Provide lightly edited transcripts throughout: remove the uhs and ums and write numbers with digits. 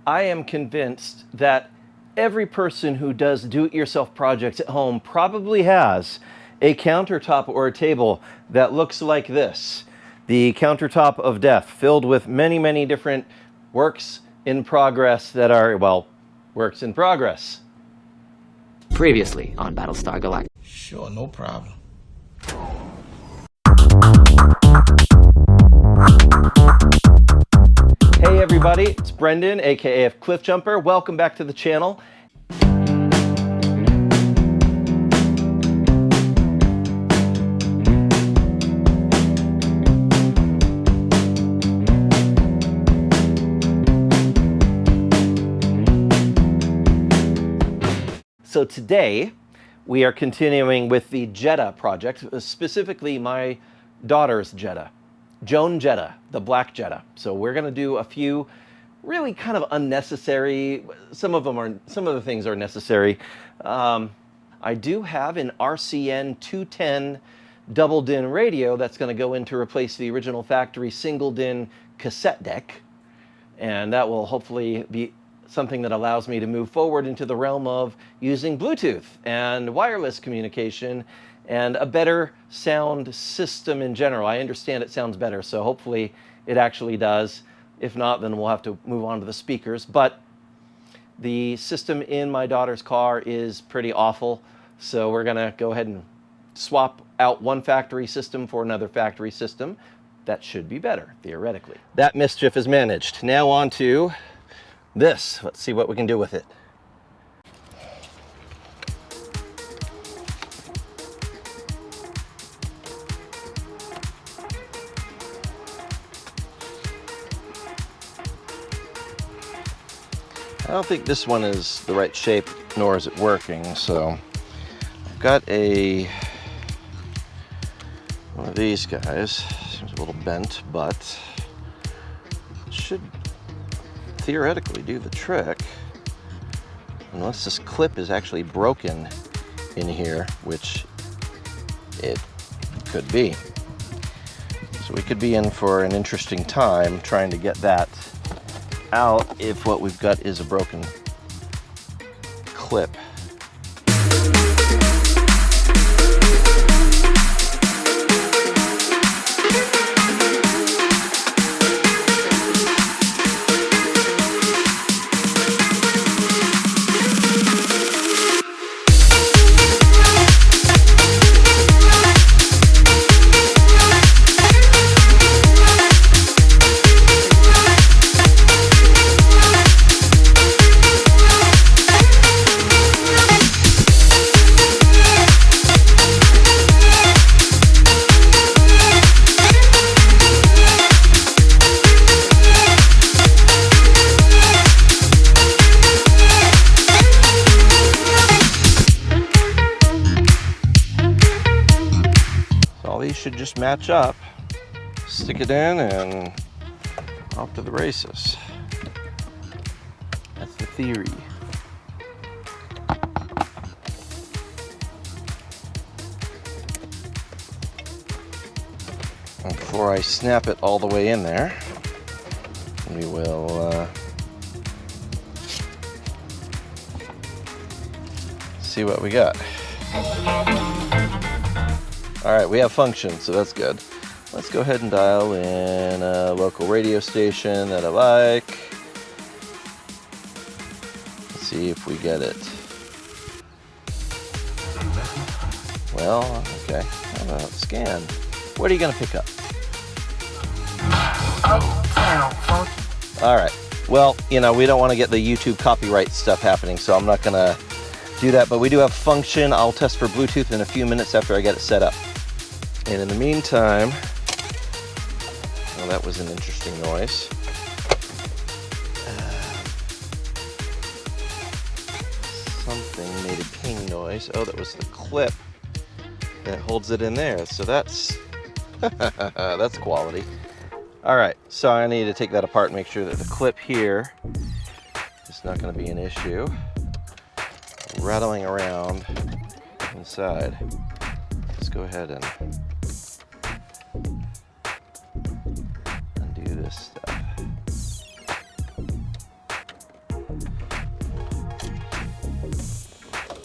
I am convinced that every person who does do-it-yourself projects at home probably has a countertop or a table that looks like this. The countertop of death, filled with many, many different works in progress that are, well, works in progress. Previously on Battlestar Galactica. Sure, no problem. Hey everybody, it's Brendan, aka Cliffjumper. Welcome back to the channel. So today, we are continuing with the Jetta project, specifically my daughter's Jetta, Joan Jetta, the black Jetta. So we're going to do a few really kind of unnecessary, some of the things are necessary. I do have an RCN-210 double DIN radio that's going to go in to replace the original factory single DIN cassette deck. And that will hopefully be something that allows me to move forward into the realm of using Bluetooth and wireless communication and a better sound system in general. I understand it sounds better, so hopefully it actually does. If not, then we'll have to move on to the speakers. But the system in my daughter's car is pretty awful, so we're gonna go ahead and swap out one factory system for another factory system. That should be better, theoretically. That mischief is managed. Now on to this. Let's see what we can do with it. I don't think this one is the right shape, nor is it working, so I've got one of these guys. Seems a little bent, but it should theoretically do the trick, unless this clip is actually broken in here, which it could be. So we could be in for an interesting time trying to get that out if what we've got is a broken clip. These should just match up. Stick it in and off to the races. That's the theory. And before I snap it all the way in there, we will see what we got. All right, we have function, so that's good. Let's go ahead and dial in a local radio station that I like. Let's see if we get it. Well, okay. How about scan? What are you gonna pick up? All right. Well, you know, we don't want to get the YouTube copyright stuff happening, so I'm not gonna do that, but we do have function. I'll test for Bluetooth in a few minutes after I get it set up. And in the meantime, well, that was an interesting noise. Something made a ping noise. Oh, that was the clip that holds it in there. So that's, that's quality. All right, so I need to take that apart and make sure that the clip here is not gonna be an issue. Rattling around inside. Let's go ahead and undo this stuff.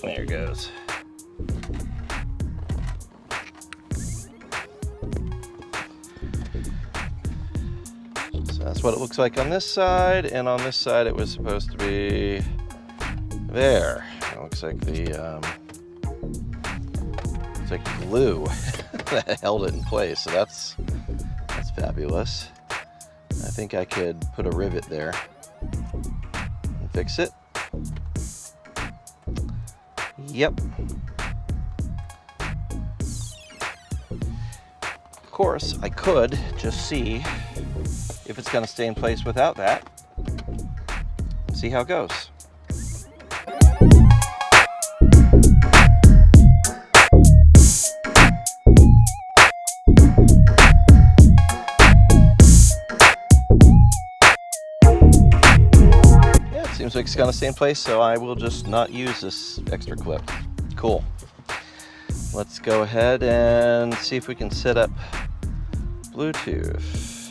There it goes. So that's what it looks like on this side, and on this side it was supposed to be there. It looks like the it's like glue that held it in place. So that's fabulous. I think I could put a rivet there and fix it. Yep. Of course, I could just see if it's going to stay in place without that. See how it goes. Seems like it's gonna stay in place, so I will just not use this extra clip. Cool. Let's go ahead and see if we can set up Bluetooth.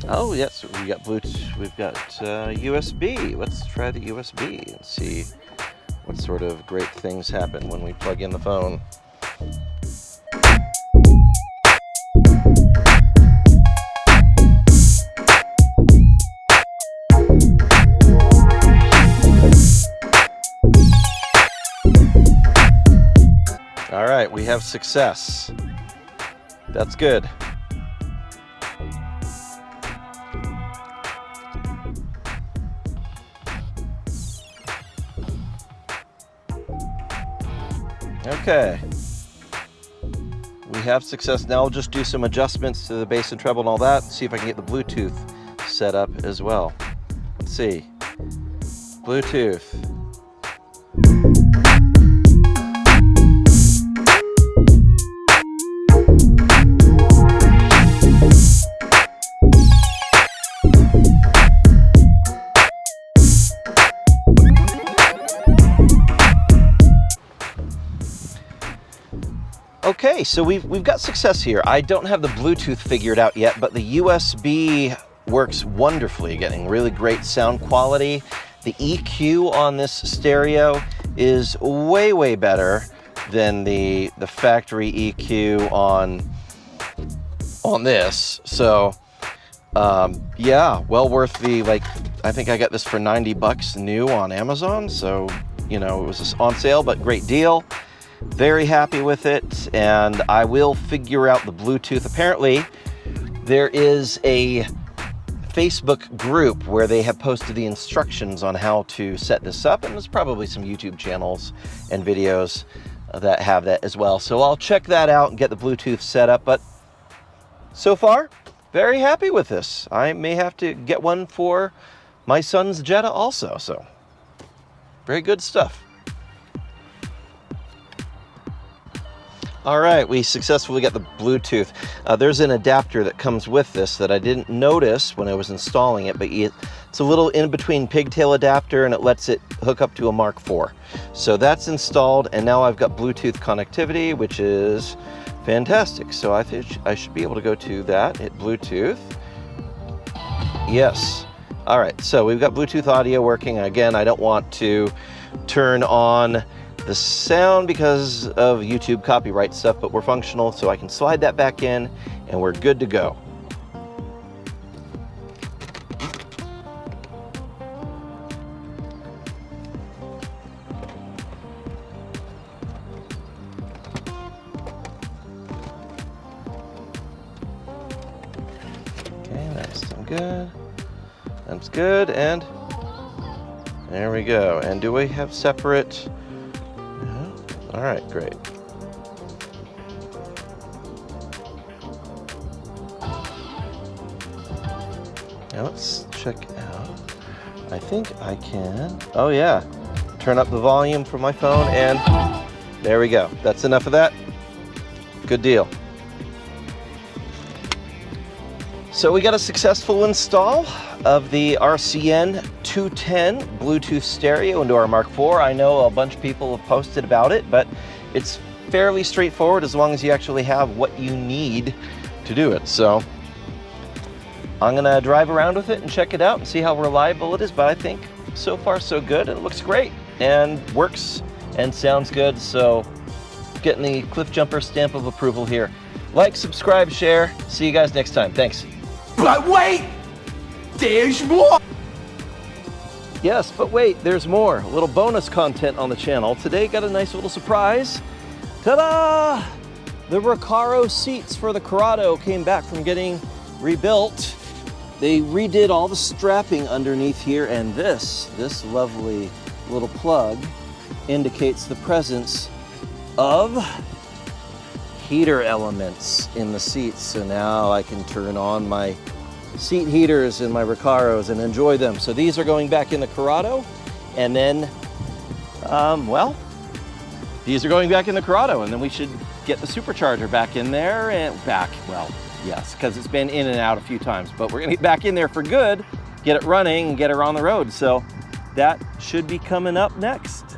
Oh yes, we got Bluetooth. We've got USB. Let's try the USB and see what sort of great things happen when we plug in the phone. All right, we have success. That's good. Okay. We have success. Now I'll just do some adjustments to the bass and treble and all that, and see if I can get the Bluetooth set up as well. Let's see. Bluetooth. Okay, so we've got success here. I don't have the Bluetooth figured out yet, but the USB works wonderfully, getting really great sound quality. The EQ on this stereo is way, way better than the factory EQ on this. So, yeah, well worth the, like, I think I got this for 90 bucks new on Amazon. So, you know, it was on sale, but great deal. Very happy with it, and I will figure out the Bluetooth. Apparently, there is a Facebook group where they have posted the instructions on how to set this up, and there's probably some YouTube channels and videos that have that as well. So I'll check that out and get the Bluetooth set up, but so far, very happy with this. I may have to get one for my son's Jetta also, so very good stuff. All right, we successfully got the Bluetooth. There's an adapter that comes with this that I didn't notice when I was installing it, but it's a little in-between pigtail adapter, and it lets it hook up to a Mark IV. So that's installed, and now I've got Bluetooth connectivity, which is fantastic. So I think I should be able to go to that, hit Bluetooth. Yes. All right, so we've got Bluetooth audio working. Again, I don't want to turn on the sound because of YouTube copyright stuff, but we're functional, so I can slide that back in and we're good to go. Okay, that's good. That's good, and there we go. And do we have separate? All right, great. Now let's check out. I think I can. Oh yeah, turn up the volume from my phone, and there we go. That's enough of that. Good deal. So we got a successful install of the RCN-210 Bluetooth stereo into our Mark IV. I know a bunch of people have posted about it, but it's fairly straightforward as long as you actually have what you need to do it. So I'm gonna drive around with it and check it out and see how reliable it is, but I think so far so good, and it looks great and works and sounds good. So getting the Cliff Jumper stamp of approval here. Like, subscribe, share. See you guys next time. Thanks. But wait! There's more! Yes, but wait, there's more. A little bonus content on the channel. Today got a nice little surprise. Ta-da! The Recaro seats for the Corrado came back from getting rebuilt. They redid all the strapping underneath here, and this lovely little plug indicates the presence of heater elements in the seats. So now I can turn on my seat heaters in my Recaros and enjoy them. So these are going back in the Corrado, and then, well, these are going back in the Corrado, and then we should get the supercharger back in there and well, yes, because it's been in and out a few times, but we're gonna get back in there for good, get it running and get her on the road. So that should be coming up next.